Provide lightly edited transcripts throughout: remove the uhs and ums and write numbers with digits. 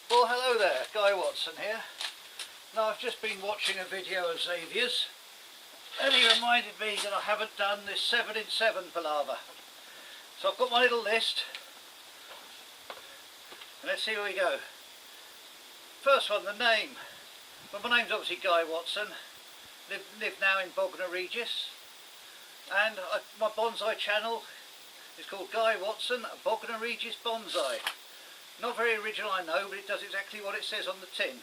Well, hello there, Guy Watson here. Now, I've just been watching a video of Xavier's and he reminded me that I haven't done this 7 in 7 palaver. So I've got my little list and let's see where we go. First one, the name. Well, my name's obviously Guy Watson, live now in Bognor Regis, and my bonsai channel is called Guy Watson Bognor Regis Bonsai. Not very original, I know, but it does exactly what it says on the tin.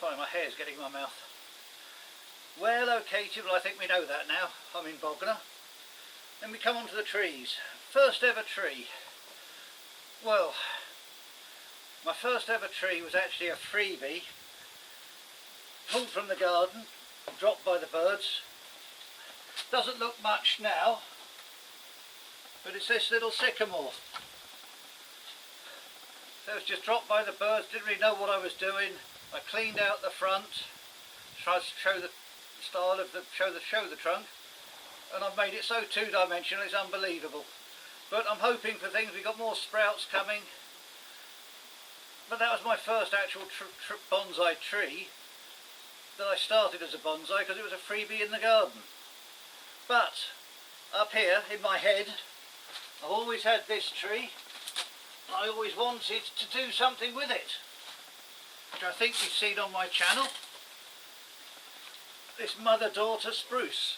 Sorry, my hair's getting in my mouth. Where located? Well, I think we know that now. I'm in Bognor. Then we come on to the trees. First ever tree. Well, my first ever tree was actually a freebie, pulled from the garden, dropped by the birds. Doesn't look much now, but it's this little sycamore. So it was just dropped by the birds, didn't really know what I was doing. I cleaned out the front, tried to show the style of the show the trunk, and I've made it so two-dimensional it's unbelievable. But I'm hoping for things. We've got more sprouts coming. But that was my first actual bonsai tree that I started as a bonsai because it was a freebie in the garden. But up here in my head, I've always had this tree. I always wanted to do something with it, which I think you've seen on my channel. This mother-daughter spruce,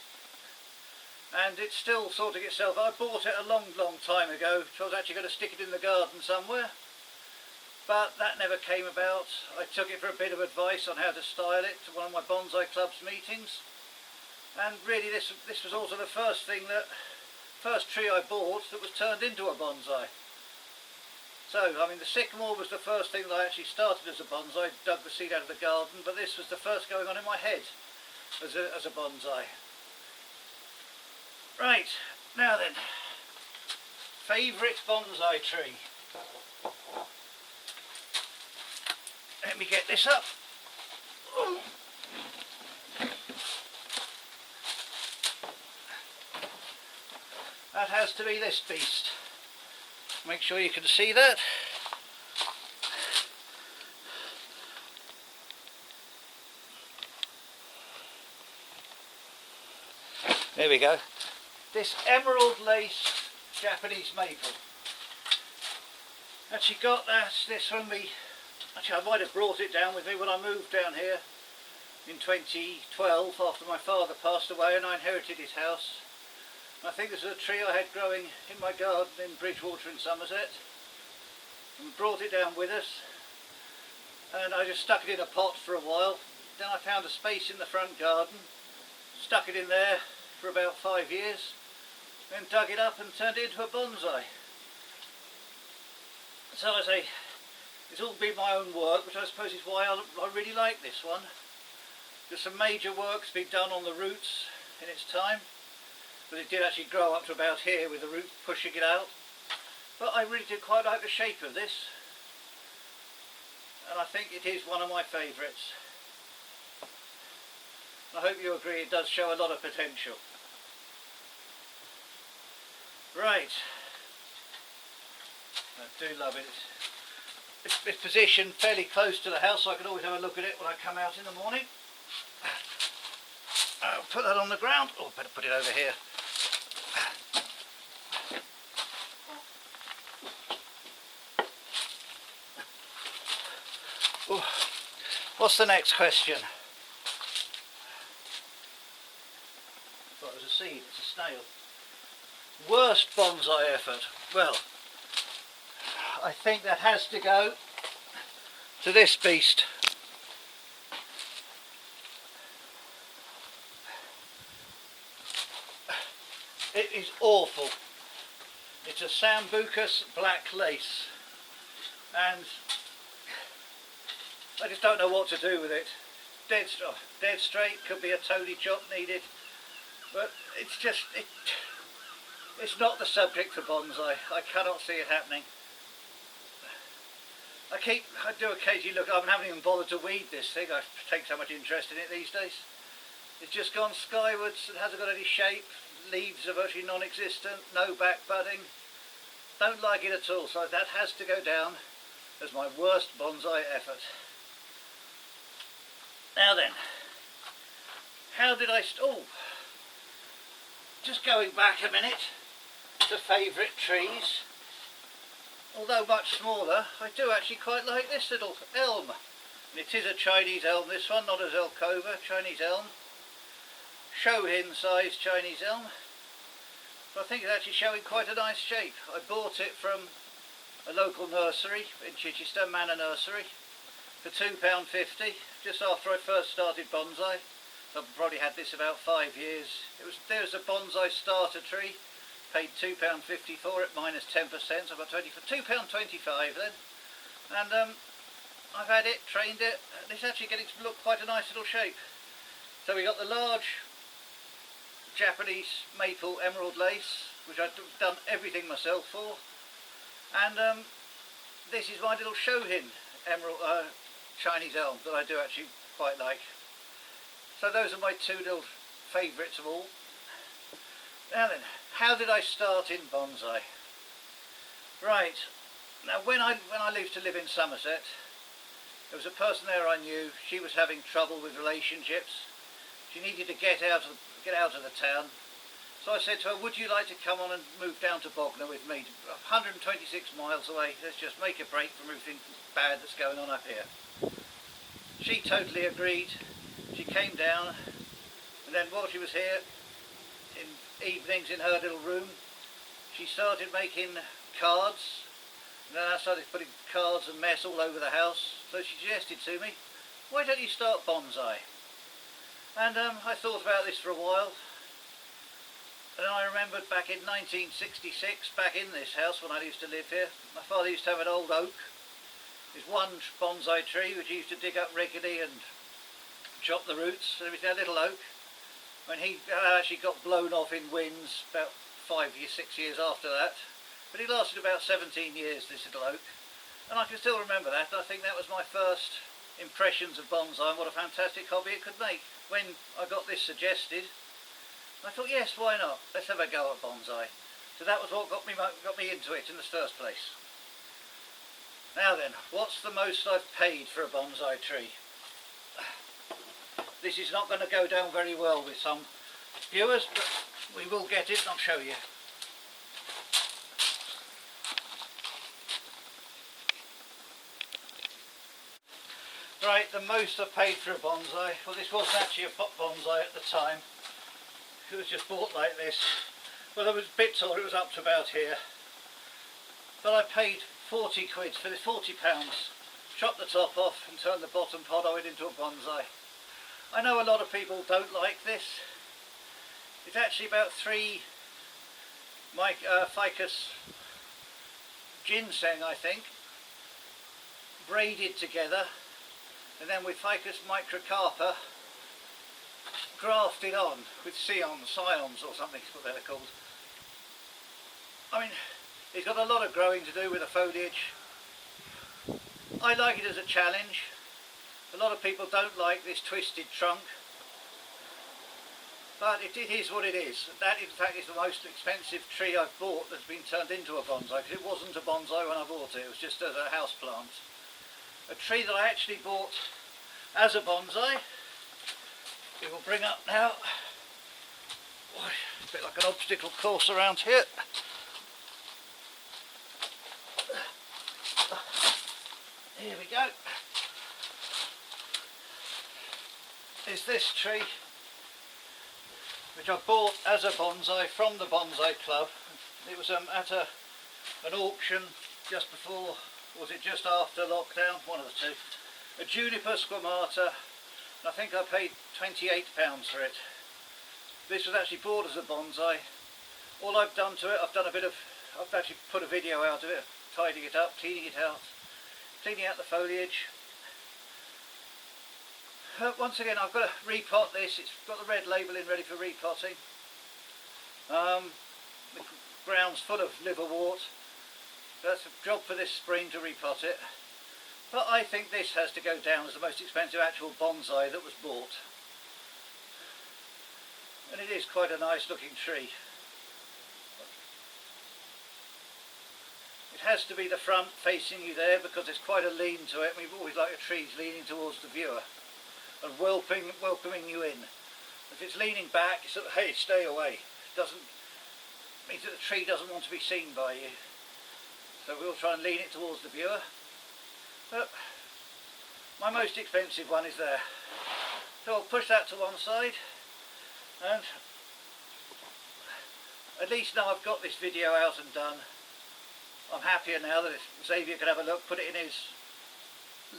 and it's still sorting itself. I bought it a long time ago, so I was actually going to stick it in the garden somewhere, but that never came about. I took it for a bit of advice on how to style it to one of my bonsai club's meetings, and really this was also the first tree I bought that was turned into a bonsai. So, I mean, the sycamore was the first thing that I actually started as a bonsai, dug the seed out of the garden, but this was the first going on in my head as a bonsai. Right, now then, favourite bonsai tree. Let me get this up. That has to be this beast. Make sure you can see that. There we go. This emerald lace Japanese maple. Actually got this when I might have brought it down with me when I moved down here in 2012 after my father passed away and I inherited his house. I think this is a tree I had growing in my garden in Bridgewater in Somerset, and brought it down with us, and I just stuck it in a pot for a while. Then I found a space in the front garden, stuck it in there for about 5 years, then dug it up and turned it into a bonsai. So I say, it's all been my own work, which I suppose is why I really like this one. There's some major work's been done on the roots in its time, but it did actually grow up to about here with the roots pushing it out. But I really did quite like the shape of this, and I think it is one of my favourites. I hope you agree it does show a lot of potential. Right, I do love it. It's positioned fairly close to the house, so I can always have a look at it when I come out in the morning. I'll put that on the ground. Oh, better put it over here. Ooh. What's the next question? I thought it was a seed, it's a snail. Worst bonsai effort? Well, I think that has to go to this beast. It is awful. It's a Sambucus black lace, and I just don't know what to do with it. Dead straight, could be a Tony chop needed, but it's just, it's not the subject for bonsai. I cannot see it happening. I do occasionally look, I haven't even bothered to weed this thing, I take so much interest in it these days. It's just gone skywards and hasn't got any shape, leaves are virtually non-existent, no back budding. Don't like it at all, so that has to go down. as my worst bonsai effort. Now then, how did I just going back a minute to favourite trees. Although much smaller, I do actually quite like this little elm. And it is a Chinese elm, this one, not a Zelkova, Chinese elm. Shohin size Chinese elm. But I think it's actually showing quite a nice shape. I bought it from a local nursery in Chichester, Manor Nursery, for £2.50, just after I first started bonsai. So I've probably had this about 5 years. There's a bonsai starter tree, paid £2.50 for it, minus 10%, so I got £2.25 then. And I've had it, trained it, and it's actually getting to look quite a nice little shape. So we got the large Japanese maple emerald lace, which I've done everything myself for. And this is my little Shohin emerald Chinese elm that I do actually quite like. So those are my two little favourites of all. Now then, how did I start in bonsai? Right, now when I used to live in Somerset, there was a person there I knew. She was having trouble with relationships. She needed to get out of the town. So I said to her, would you like to come on and move down to Bognor with me? 126 miles away, let's just make a break from everything bad that's going on up here. She totally agreed. She came down, and then while she was here, in evenings in her little room, she started making cards. And then I started putting cards and mess all over the house. So she suggested to me, why don't you start bonsai? And I thought about this for a while. And I remembered back in 1966, back in this house when I used to live here, my father used to have an old oak. There's one bonsai tree which he used to dig up regularly and chop the roots and everything, a little oak. When he actually got blown off in winds about 6 years after that. But he lasted about 17 years, this little oak. And I can still remember that. I think that was my first impressions of bonsai and what a fantastic hobby it could make. When I got this suggested, I thought, yes, why not? Let's have a go at bonsai. So that was what got me into it in the first place. Now then, what's the most I've paid for a bonsai tree? This is not going to go down very well with some viewers, but we will get it and I'll show you. Right, the most I paid for a bonsai, well this wasn't actually a bonsai at the time. It was just bought like this. Well, there was bits or it was up to about here. But I paid 40 quid for this, £40. Chopped the top off and turned the bottom part of it into a bonsai. I know a lot of people don't like this. It's actually about 3 ficus ginseng, I think, braided together, and then with ficus microcarpa grafted on with scions or something, is what they're called. I mean, it's got a lot of growing to do with the foliage. I like it as a challenge. A lot of people don't like this twisted trunk, but it is what it is. That in fact is the most expensive tree I've bought that's been turned into a bonsai, because it wasn't a bonsai when I bought it, it was just as a house plant. A tree that I actually bought as a bonsai, we will bring up now. Boy, a bit like an obstacle course around here. Here we go. Is this tree, which I bought as a bonsai from the Bonsai Club. It was at an auction just before, was it just after lockdown? One of the two. A Juniper squamata, and I think I paid £28 for it. This was actually bought as a bonsai. All I've done to it, I've actually put a video out of it, tidying it up, cleaning it out, cleaning out the foliage. Once again, I've got to repot this. It's got the red label in ready for repotting. The ground's full of liverwort. That's a job for this spring to repot it. But I think this has to go down as the most expensive actual bonsai that was bought. And it is quite a nice looking tree. It has to be the front facing you there because there's quite a lean to it. We've always liked the trees leaning towards the viewer and welcoming you in. If it's leaning back, it's sort of, hey, stay away. It means that the tree doesn't want to be seen by you. So we'll try and lean it towards the viewer. But my most expensive one is there. So I'll push that to one side, and at least now I've got this video out and done. I'm happier now that Xavier can have a look, put it in his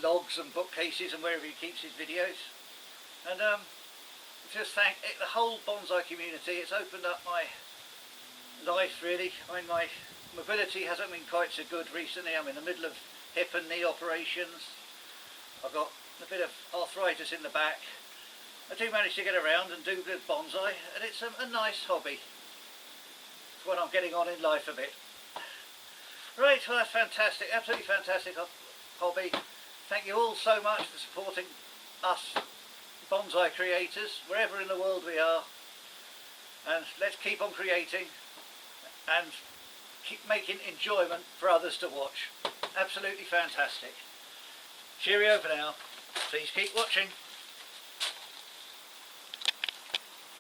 logs and bookcases and wherever he keeps his videos. And just thank the whole bonsai community. It's opened up my life really. I mean, my mobility hasn't been quite so good recently. I'm in the middle of hip and knee operations. I've got a bit of arthritis in the back. I do manage to get around and do good bonsai, and it's a nice hobby. It's what I'm getting on in life a bit. Right, well that's fantastic, absolutely fantastic hobby. Thank you all so much for supporting us bonsai creators, wherever in the world we are. And let's keep on creating and keep making enjoyment for others to watch. Absolutely fantastic. Cheerio for now. Please keep watching.